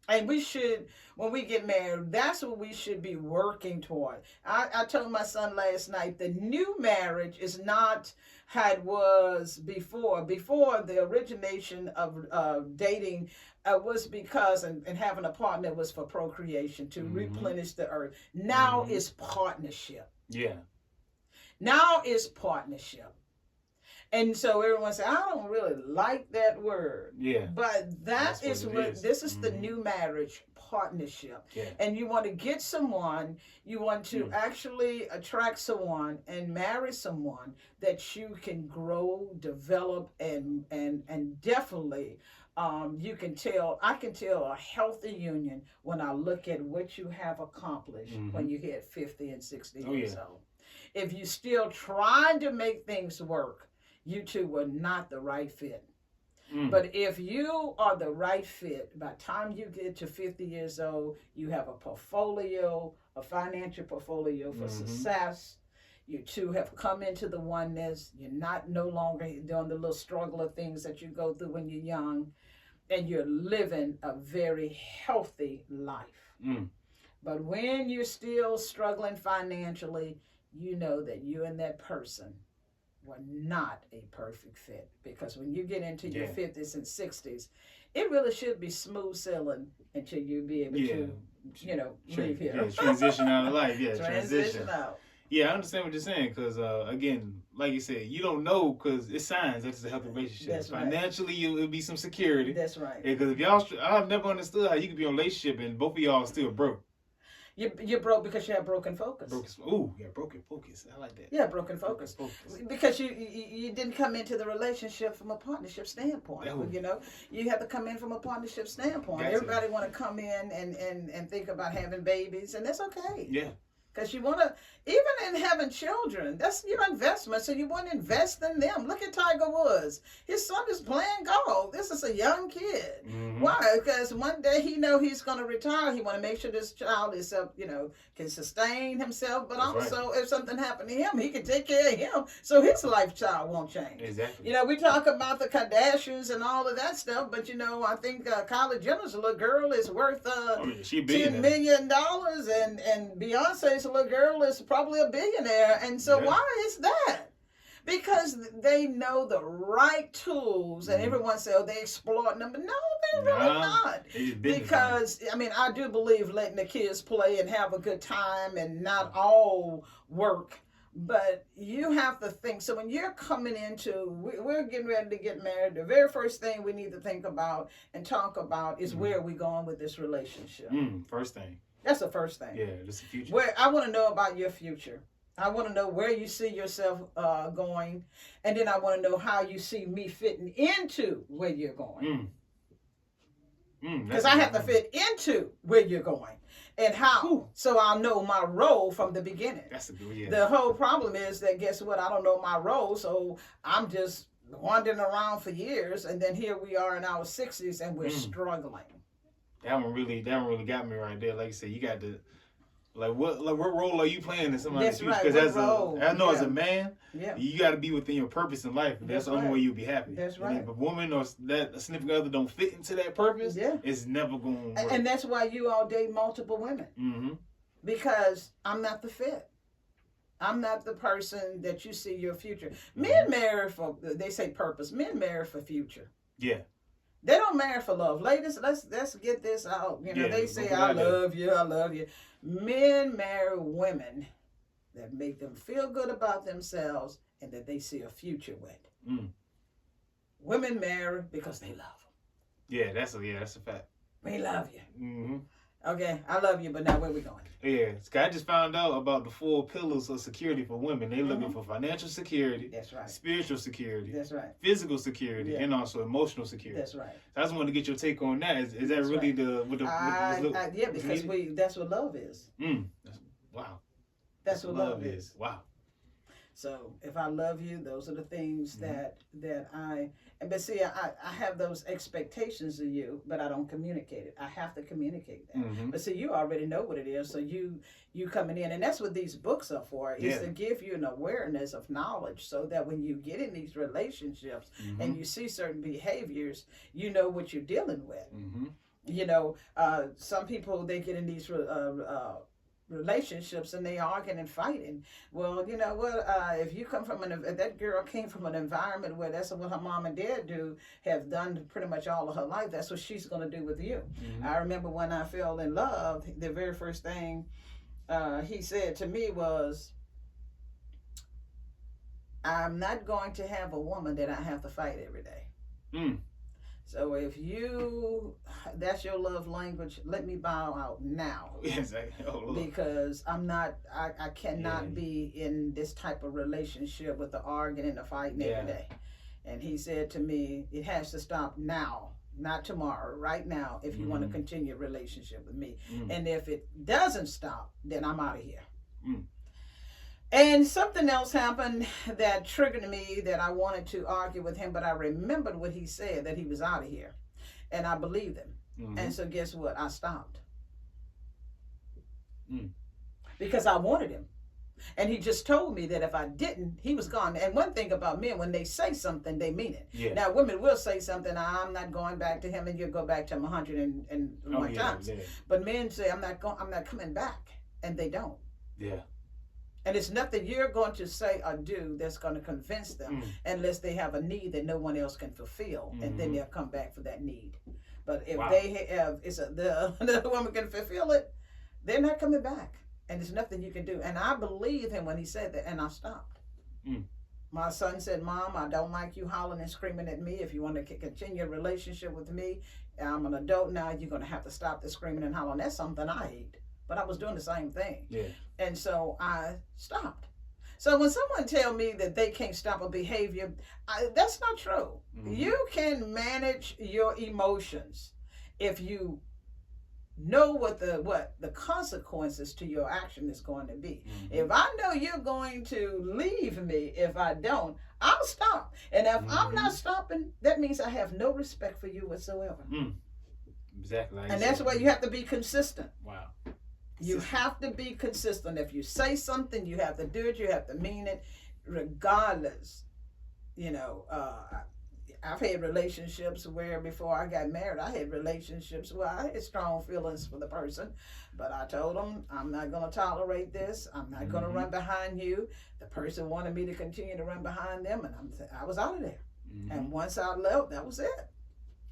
And we should, when we get married, that's what we should be working toward. I told my son last night, the new marriage is not how it was before. Before, the origination of dating was because, and having a partner was for procreation, to replenish the earth. Now it's partnership. Yeah. Now it's partnership. And so everyone said, I don't really like that word. Yeah. But this is the new marriage, partnership. Yeah. And you want to get someone, you want to actually attract someone and marry someone that you can grow, develop, and definitely I can tell a healthy union when I look at what you have accomplished when you hit 50 and 60 years old. If you're still trying to make things work, you two were not the right fit. But if you are the right fit, by the time you get to 50 years old, you have a portfolio, a financial portfolio for success. You two have come into the oneness. You're not no longer doing the little struggle of things that you go through when you're young, and you're living a very healthy life. But when you're still struggling financially, you know that you and that person were not a perfect fit. Because when you get into your 50s and 60s, it really should be smooth sailing until you be able to, leave here. Yeah, transition out of life. Yeah, transition out. Yeah, I understand what you're saying because, again, like you said, you don't know because it's signs that it's a healthy relationship. That's right. Financially, it'll be some security. That's right. Because if y'all, I've never understood how you could be in a relationship and both of y'all are still broke. You're broke because you have broken focus. Broken focus. I like that. Yeah, broken focus. Because you didn't come into the relationship from a partnership standpoint. Oh. You have to come in from a partnership standpoint. Gotcha. Everybody want to come in and think about having babies, and that's okay. Yeah. Because you want to, even in having children, that's your investment. So you want to invest in them. Look at Tiger Woods. His son is playing golf. This is a young kid. Mm-hmm. Why? Because one day he know he's going to retire. He want to make sure this child is, can sustain himself. But That's also, if something happened to him, he can take care of him. So his lifestyle won't change. Exactly. We talk about the Kardashians and all of that stuff. But, I think Kylie Jenner's little girl is worth $10 million. And Beyonce's little girl is probably a billionaire. And so why is that? Because they know the right tools, and everyone says, they exploit them. But no, they're really not. Because, I do believe letting the kids play and have a good time and not all work. But you have to think. So when you're coming into, we're getting ready to get married, the very first thing we need to think about and talk about is where are we going with this relationship. First thing. That's the first thing. Yeah, that's the future. Where I want to know about your future. I want to know where you see yourself going, and then I want to know how you see me fitting into where you're going. Because I have to fit into where you're going, and how. So I'll know my role from the beginning. That's a good. Yeah. The whole problem is that guess what? I don't know my role, so I'm just wandering around for years, and then here we are in our 60s, and we're struggling. That one really got me right there. Like you said, you got to, what role are you playing in somebody's future? Because as a man, you got to be within your purpose in life. That's the only way you'll be happy. That's right. And if a woman or that a significant other don't fit into that purpose, it's never going to work. And that's why you all date multiple women. Mm-hmm. Because I'm not the fit. I'm not the person that you see your future. Men marry for, they say purpose. Men marry for future. Yeah. They don't marry for love. Ladies, let's get this out. They say, I love you, I love you. Men marry women that make them feel good about themselves and that they see a future with. Women marry because they love them. Yeah, that's a fact. We love you. Mm-hmm. Okay, I love you, but now where we going? Yeah, I just found out about the 4 pillars of security for women. They're looking for financial security. That's right. Spiritual security. That's right. Physical security, and also emotional security. That's right. I just wanted to get your take on that. Is that really right. Yeah, because that's what love is. Wow. That's what love is. Wow. So if I love you, those are the things that but see, I have those expectations of you, but I don't communicate it. I have to communicate that. But see, you already know what it is. So you coming in, and that's what these books are for, is to give you an awareness of knowledge so that when you get in these relationships and you see certain behaviors, you know what you're dealing with. Some people, they get in these relationships and they arguing and fighting. Well, you know what? If you come from that girl came from an environment where that's what her mom and dad have done pretty much all of her life. That's what she's going to do with you. I remember when I fell in love, the very first thing he said to me was, "I'm not going to have a woman that I have to fight every day." So if that's your love language, let me bow out now. Exactly. Because I cannot be in this type of relationship with the arguing and the fighting every day. And he said to me, it has to stop now, not tomorrow, right now, if you want to continue a relationship with me. And if it doesn't stop, then I'm out of here. And something else happened that triggered me that I wanted to argue with him, but I remembered what he said, that he was out of here. And I believed him. And so guess what? I stopped. Because I wanted him. And he just told me that if I didn't, he was gone. And one thing about men, when they say something, they mean it. Yeah. Now, women will say something, I'm not going back to him, and you'll go back to him 101 times. Yeah. But men say, I'm not coming back, and they don't. Yeah. And it's nothing you're going to say or do that's going to convince them unless they have a need that no one else can fulfill, and then they'll come back for that need. But if they have, the woman can fulfill it, they're not coming back. And there's nothing you can do. And I believed him when he said that, and I stopped. My son said, Mom, I don't like you hollering and screaming at me. If you want to continue a relationship with me, I'm an adult now, you're going to have to stop the screaming and hollering. That's something I hate. But I was doing the same thing. Yeah. And so I stopped. So when someone tell me that they can't stop a behavior, that's not true. You can manage your emotions if you know what the consequences to your action is going to be. If I know you're going to leave me if I don't, I'll stop. And if I'm not stopping, that means I have no respect for you whatsoever. Exactly. Like and that's why you have to be consistent. Wow. You have to be consistent. If you say something, you have to do it. You have to mean it, regardless. You know, I've had relationships where before I got married, I had relationships where I had strong feelings for the person, but I told them, I'm not going to tolerate this. I'm not going to run behind you. The person wanted me to continue to run behind them, and I was out of there. And once I left, that was it.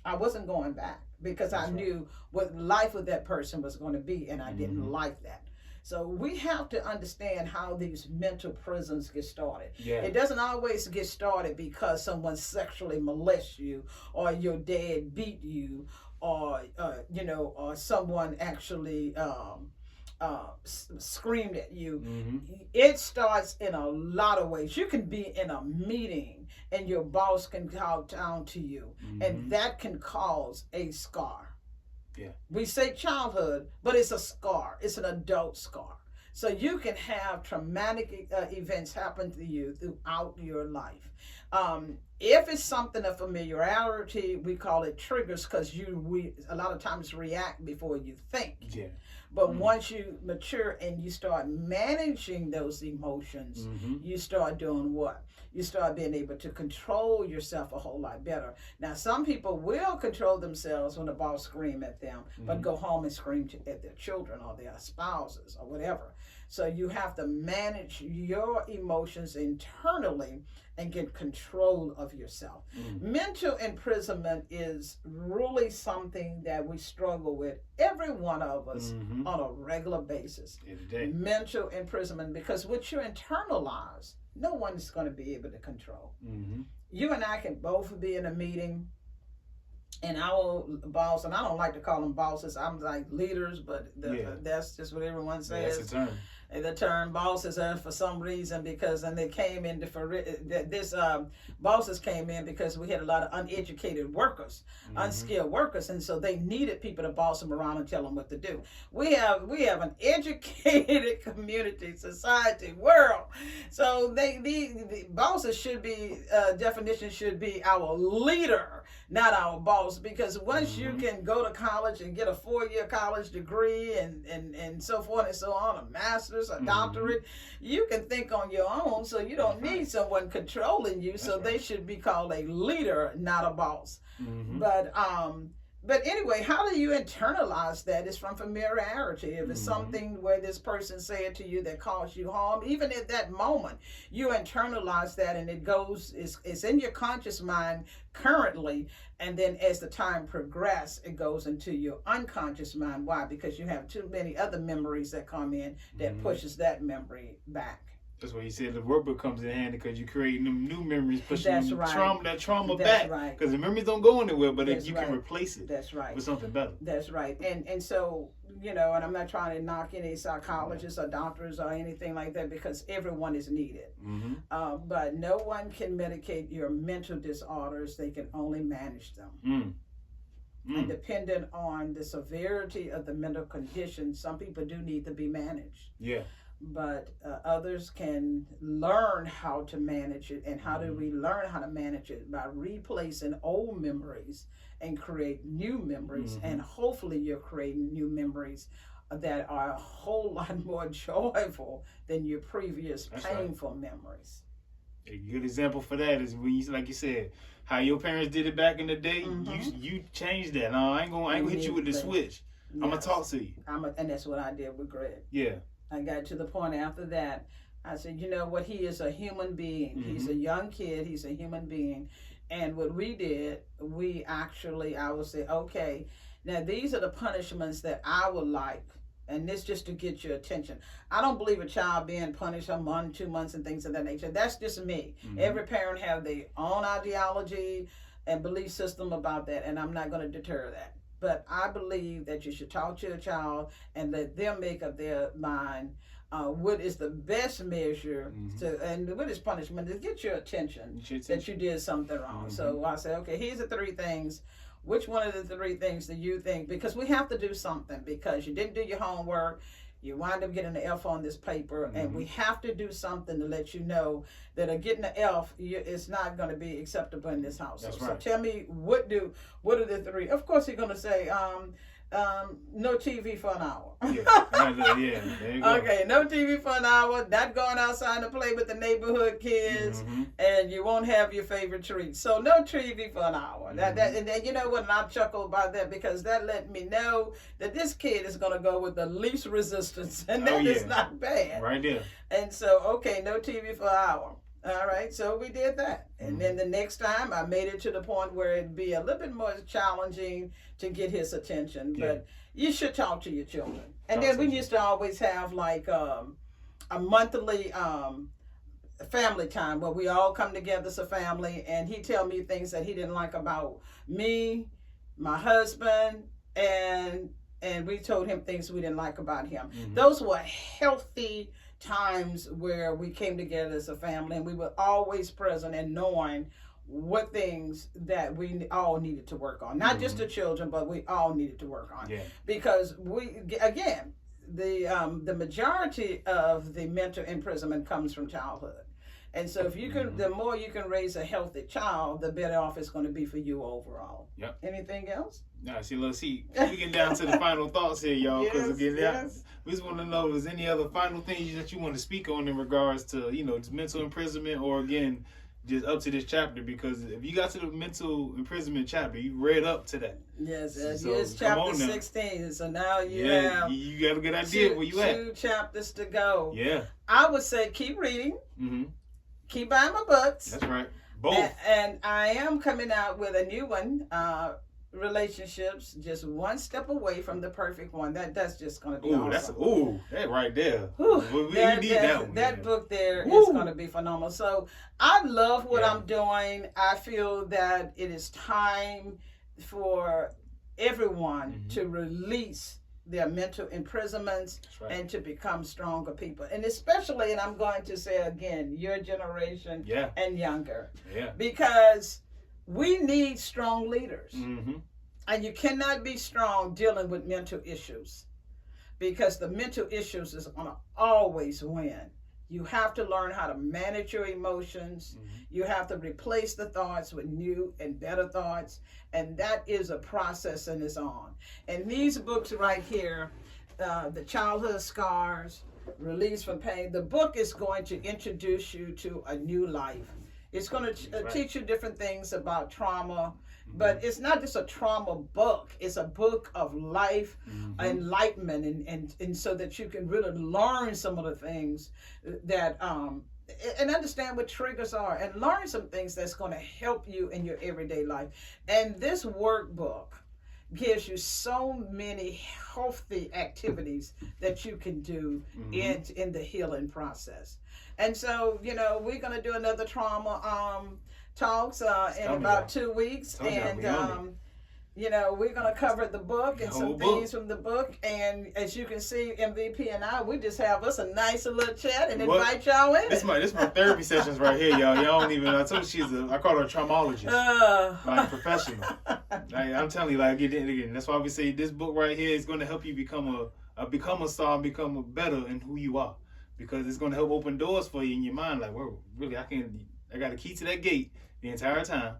I wasn't going back because I knew what life with that person was going to be, and I didn't like that. So we have to understand how these mental prisons get started. Yeah. It doesn't always get started because someone sexually molests you, or your dad beat you, or or someone actually screamed at you. It starts in a lot of ways. You can be in a meeting and your boss can call down to you, and that can cause a scar. Yeah. We say childhood, but it's a scar. It's an adult scar. So you can have traumatic events happen to you throughout your life. If it's something of familiarity, we call it triggers, because we a lot of times react before you think. Yeah. But once you mature and you start managing those emotions, you start doing what? You start being able to control yourself a whole lot better. Now, some people will control themselves when the boss scream at them, but go home and scream at their children or their spouses or whatever. So you have to manage your emotions internally and get control of yourself. Mental imprisonment is really something that we struggle with, every one of us, on a regular basis. Every day. Mental imprisonment, because what you internalize, no one is going to be able to control. You and I can both be in a meeting, and our boss, and I don't like to call them bosses, I'm like leaders, but that's just what everyone says. That's a term. The term bosses are for some reason and they came in bosses came in because we had a lot of uneducated workers, unskilled workers, and so they needed people to boss them around and tell them what to do. We have an educated community, society, world, so the bosses should be definition should be our leader, not our boss, because once you can go to college and get a 4-year college degree and so forth and so on, a master's, a doctorate, you can think on your own, so you don't need someone controlling you. So they should be called a leader, not a boss. But anyway, how do you internalize that? It's from familiarity. If it's something where this person said to you that caused you harm, even at that moment, you internalize that, and it's in your conscious mind currently, and then as the time progresses, it goes into your unconscious mind. Why? Because you have too many other memories that come in that pushes that memory back. That's why you said the workbook comes in handy, because you create new memories, pushing that trauma That's back. Right. Because the memories don't go anywhere, but if you can replace it with something better. That's right. And so, and I'm not trying to knock any psychologists or doctors or anything like that, because everyone is needed. But no one can medicate your mental disorders. They can only manage them. And depending on the severity of the mental condition, some people do need to be managed. Yeah. But others can learn how to manage it. And how do we learn how to manage it? By replacing old memories and create new memories. And hopefully you're creating new memories that are a whole lot more joyful than your previous painful memories. A good example for that is when you, like you said, how your parents did it back in the day. You changed that. No, I ain't gonna hit you with the switch. Yes. I'm gonna talk to you. And that's what I did with Greg. Yeah. I got to the point after that. I said, you know what? He is a human being. He's a young kid. He's a human being. And what we did, I would say, okay, now these are the punishments that I would like. And this just to get your attention. I don't believe a child being punished a month, 2 months, and things of that nature. That's just me. Every parent have their own ideology and belief system about that, and I'm not going to deter that. But I believe that you should talk to a child and let them make up their mind what is the best measure and what is punishment to get your attention that you did something wrong. So I say, okay, here's the 3 things. Which one of the 3 things do you think? Because we have to do something because you didn't do your homework. You wind up getting an F on this paper, and we have to do something to let you know that getting an F is not going to be acceptable in this house. That's right. So tell me, what are the 3? Of course, you're going to say, no TV for an hour. Yeah, there you go. Okay, no TV for an hour, not going outside to play with the neighborhood kids, and you won't have your favorite treats. So no TV for an hour. And then, you know what, and I chuckle about that because that let me know that this kid is going to go with the least resistance, and that is not bad. Right there. And so, okay, no TV for an hour. All right, so we did that. And then the next time I made it to the point where it'd be a little bit more challenging to get his attention. But you should talk to your children. And then we used to always have like a monthly family time where we all come together as a family, and he tell me things that he didn't like about me, my husband, and we told him things we didn't like about him. Those were healthy times where we came together as a family, and we were always present and knowing what things that we all needed to work on. Not just the children, but we all needed to work on. Because the majority of the mental imprisonment comes from childhood. And so if you can, the more you can raise a healthy child, the better off it's going to be for you overall. Yep. Anything else? Nah, see, we get down to the final thoughts here, y'all. Because we just want to know, is any other final things that you want to speak on in regards to, just mental imprisonment, or again, just up to this chapter? Because if you got to the mental imprisonment chapter, you read up to that. Yes, it's chapter 16. So now you have you got a good idea where you at. 2 chapters to go. Yeah. I would say keep reading. Keep buying my books. That's right. Both. And I am coming out with a new one, relationships, just one step away from the perfect one. That's just going to be awesome. That right there. We need that one. That book there is going to be phenomenal. So I love what I'm doing. I feel that it is time for everyone to release their mental imprisonments and to become stronger people. And especially, and I'm going to say again, your generation and younger. Because we need strong leaders. And you cannot be strong dealing with mental issues, because the mental issues is going to always win. You have to learn how to manage your emotions. You have to replace the thoughts with new and better thoughts. And that is a process in its own. And these books right here, The Childhood Scars, Release from Pain, the book is going to introduce you to a new life. It's going to teach you different things about trauma. But it's not just a trauma book. It's a book of life, enlightenment, and so that you can really learn some of the things that, and understand what triggers are, and learn some things that's going to help you in your everyday life. And this workbook gives you so many healthy activities that you can do in the healing process. And so, we're going to do another trauma talks in about 2 weeks, and we're going to cover the book and some things from the book. And as you can see, MVP and I, we just have us a nice little chat and invite y'all in. This my therapy sessions right here, y'all. Y'all don't even. I told you I call her a traumologist, like professional. I'm telling you, again. That's why we say this book right here is going to help you become a star, and become better in who you are, because it's going to help open doors for you in your mind. Like, whoa, really, I got a key to that gate the entire time.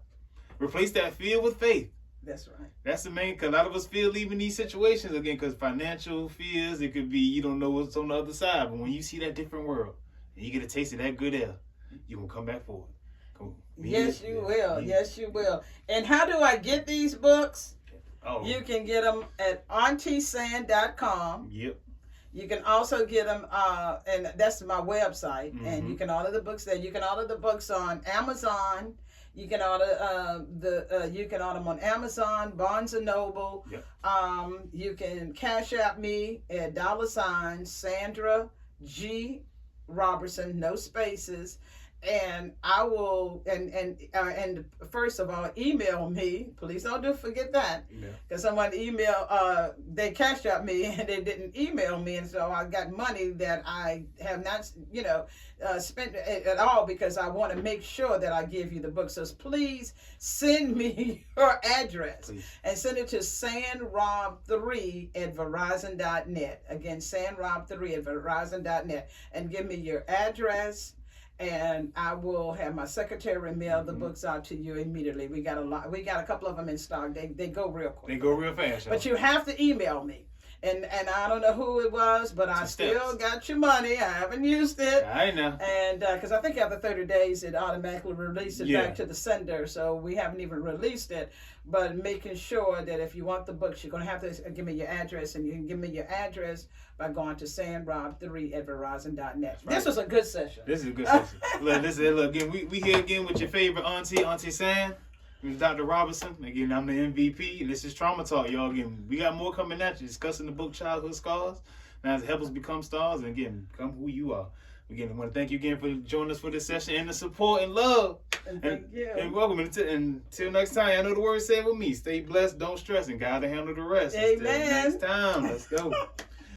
Replace that fear with faith. That's right. That's the main, because a lot of us feel leaving these situations, again, because financial fears, it could be you don't know what's on the other side. But when you see that different world and you get a taste of that good air, you're going to come back for it. Yes, you will. Yes, you will. And how do I get these books? Oh. You can get them at AuntieSan.com. Yep. You can also get them, and that's my website, and Mhm. you can order the books there. You can order the books on Amazon. You can order you can order them on Amazon, Barnes and Noble. Yep. You can cash out me at $ Sandra G Robertson, no spaces, and I will and first of all, email me. Please don't forget that, because someone they cashed out me and they didn't email me, and so I got money that I have not spent at all, because I want to make sure that I give you the book. So please send me your address, and send it to sanrob3@verizon.net. Again, sanrob3@verizon.net, and give me your address. And I will have my secretary mail the books out to you immediately. We got a lot. We got a couple of them in stock. They go real quick. They go real fast. But you have to email me. And I don't know who it was, but I still got your money. I haven't used it. I know. And because I think after 30 days, it automatically releases it back to the sender. So we haven't even released it. But making sure that if you want the books, you're going to have to give me your address. And you can give me your address by going to sanrob3@verizon.net. Right. This was a good session. This is a good session. Look, again, we here again with your favorite Auntie San. With Dr. Robinson. Again, I'm the MVP, and this is Trauma Talk, y'all. Again, we got more coming at you, discussing the book Childhood Scars. Now, to help us become stars, and again, become who you are. Again, I want to thank you again for joining us for this session, and the support and love. And thank you. And welcome. Until next time, I know the word said with me. Stay blessed, don't stress, and God will handle the rest. Amen. Until next time, let's go.